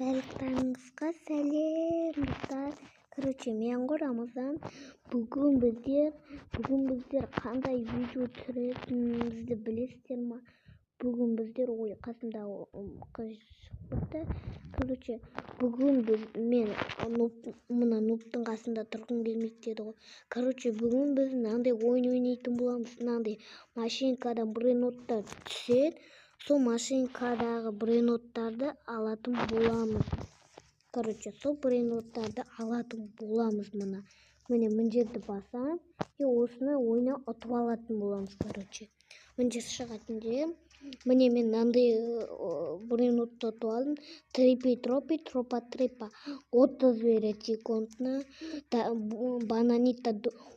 Барлықтарыңызға сәлем достар. Мен Рамазан. Бүгін біздер қандай видео түсіретінімізді білесіздер ма? Бүгін біздер қасымда қыз шықты. Бүгін мен мына нуптың қасында тұрғым келмейді деді ғой. Бүгін біз мынандай ойын ойнайтын боламыз. Мынандай машинкадан брейноттар түседі. Сол машинкадағы брейноттарды алатын боламыз. Сол брейноттарды алатын боламыз мына. Мына жерді басам, осыны ойна ұтып алатын боламыз. Мына шығатын жер. Міне мен мынандай брейнотты ұтып алдым. Трипи, тропа. 30 береді секундына. Бананита.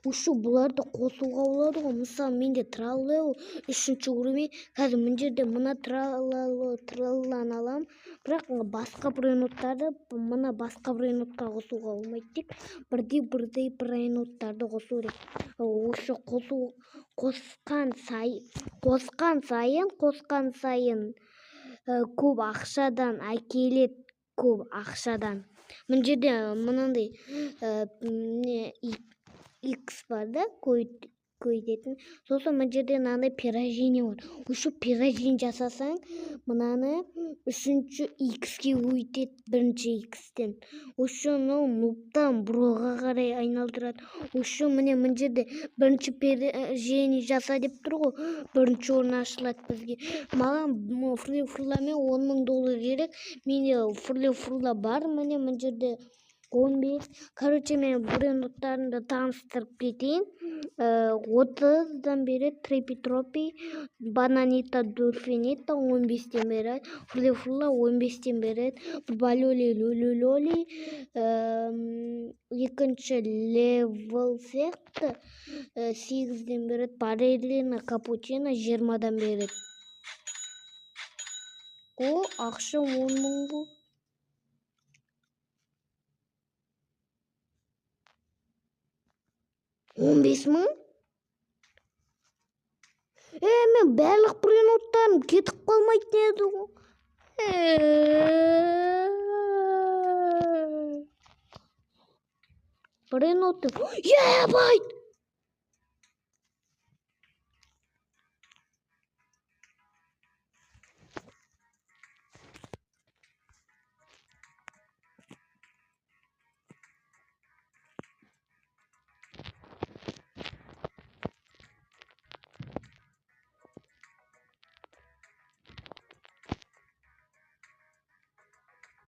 Ушу бұларды қосуға болады ғой. Мысалы, менде траллео 3-ші уровень. Қазір мына жерде мына тралланы алам. Бірақ басқа брейноттарды мына басқа брейнотқа қосуға болмайды деп. Бірдей брейноттарды қосу керек. Осы қосқан сайын көп ақшадан әкеледі, көп ақшадан. Мына жерде мынандай X бар да, көйтетін. Сосын мына жерде мынандай пирожение бар. Осы пирожение жасасаң, мынаны 3-ші X-ке өйтеді, 1-ші X-тен. Осы нуптан броға қарай айналдырады. Осы мына жерде 1-ші пирожение жаса деп тұр ғой. 1-ші орын ашылады бізге. Маған фрле-фрламен $10,000 керек. Менде фрле-фрла бар. Мына жерде 15. Мен брейноттарымды таныстырып кетейін. 30-дан береді, трипи, бананита, дульфинита 15-тен береді, фрле-фрла 15-тен береді, балоли, екінші левел сияқты 8-ден береді, барелина, капучино 20-дан береді. Ақша 10,000 бұл. $15,000? Мен барлық брейноттарым кетіп қалмайтын еді ғой. Брейнотты. Ебать!